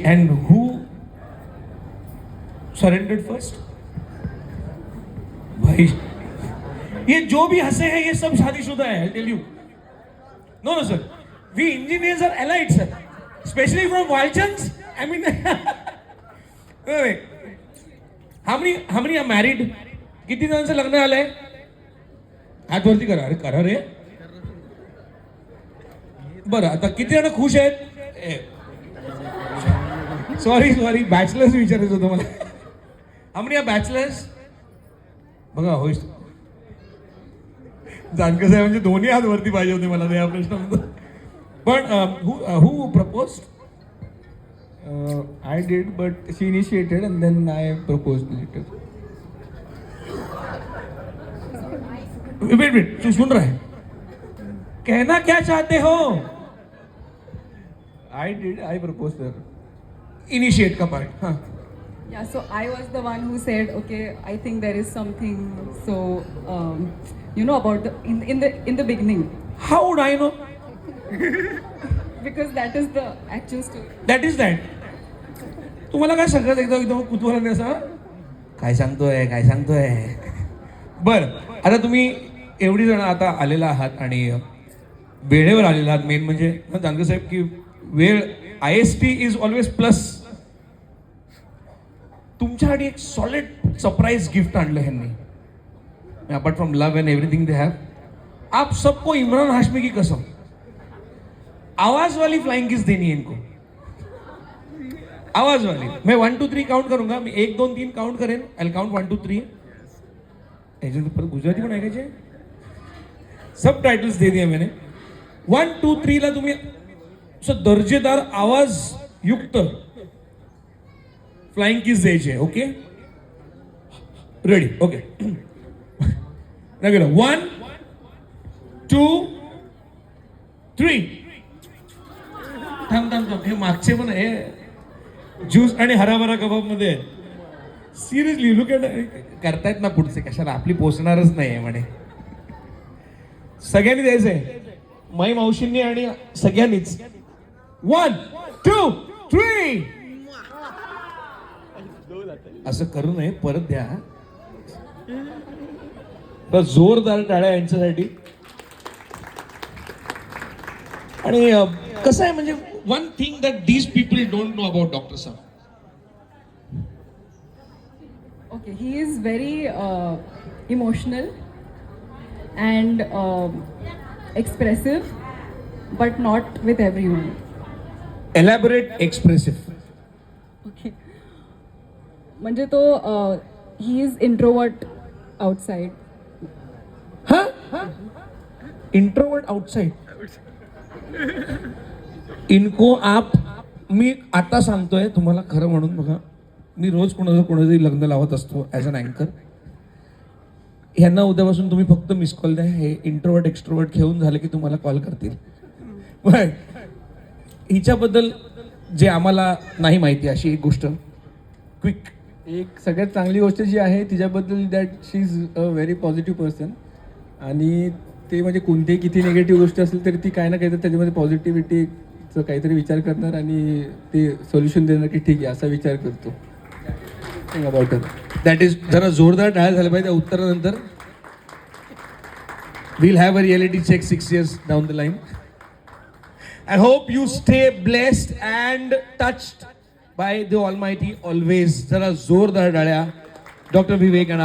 and who surrendered first? भाई ये जो भी हंसे हैं ये सब शादीशुदा है, I'll tell you. No, no, sir. We engineers are allied, sir. Especially from Walchans. I mean, wait. How many are married? किती जणांचं लग्न आलंय? हात वरती करा. अरे करा रे. बरं, आता किती जण खुश आहेत? सॉरी बॅचलर्स विचारायचं होतं मला. How many are bachelors? बघा होय. जानकर साहेब म्हणजे दोन्ही हात वरती पाहिजे होते मला या प्रश्नामध्ये. पण who proposed? I did, but she initiated and then I proposed later. Wait, तू सुन रहा है? कहना क्या चाहते हो? I did, I proposed her. Initiate का part. हाँ. Yeah, so I was the one who said, okay, I think there is something. So, about in the beginning, How would I know? because that is the actual story. That is that. तुम्हाला काय सगळं एकदम कुतूहलाने असं काय सांगतोय. बर, आता तुम्ही एवढी जण आता आलेला आहात आणि वेळेवर आलेला आहात. मेन म्हणजे जानकर साहेब की वेळ IST इज ऑलवेज प्लस. तुमच्यासाठी एक सॉलिड सरप्राइज गिफ्ट आणलं ह्यांनी. Apart from love end everything they have, आप सबको इमरान हाशमी की कसम आवाज वाली फ्लाइंग किस देनी है इनको. आवाज वाली. मैं 1 2 3 काउंट करूंगा. मी 1 2 3 काउंट करेन. I count 1 2 3. याच्यात परत गुजराती पण ऐकायचे. सब टाइटल्स दे दिए मैंने. 1 2 3 ला तुम्ही असं दर्जेदार आवाज युक्त फ्लाइंग किस द्यायचे. Okay, ready. ओके, 1 2 3. थांब. हे मागचे पण आहे ज्यूस आणि हराभरा कबाब मध्ये. Seriously look at. करतायत ना पुढचे, कशाला आपली पोचणारच नाही आहे म्हणे. सगळ्यांनी द्यायचंय. माई मावशींनी आणि सगळ्यांनीच. 1 2 3. असं करू नये, परत द्या. जोरदार टाळ्या यांच्यासाठी. आणि कसं आहे म्हणजे one thing that these people don't know about doctor साहेब. Okay, he is very emotional and expressive, but not with everyone. Elaborate expressive. Okay. म्हणजे तो he is introvert outside. हा, इंट्रोवर्ट आउटसाइड. इनको आप. मी आता सांगतोय तुम्हाला खरं म्हणून बघा, मी रोज कोणाचं लग्न लावत असतो ॲज अन अँकर. ह्यांना उद्यापासून तुम्ही फक्त मिस कॉल द्या. हे इंट्रोवर्ट एक्स्ट्रोवर्ट घेऊन झाले की तुम्हाला कॉल करतील. हिच्याबद्दल जे आम्हाला नाही माहिती अशी एक गोष्ट क्विक. एक सगळ्यात चांगली गोष्ट जी आहे तिच्याबद्दल, that she is a very positive person. आणि ते म्हणजे कोणतीही किती निगेटिव्ह गोष्ट असेल तरी ती काय ना काहीतरी त्याच्यामध्ये पॉझिटिव्हिटीचं काहीतरी विचार करणार आणि ते सोल्युशन देणार की ठीक आहे असा विचार करतो. About that is. जरा जोरदार टाळ्या झाल्या पाहिजे उत्तरानंतर. We'll have a reality check 6 years down the line. I hope you stay blessed and touched by the Almighty always. जरा जोरदार टाळ्या. डॉक्टर विवेक आणि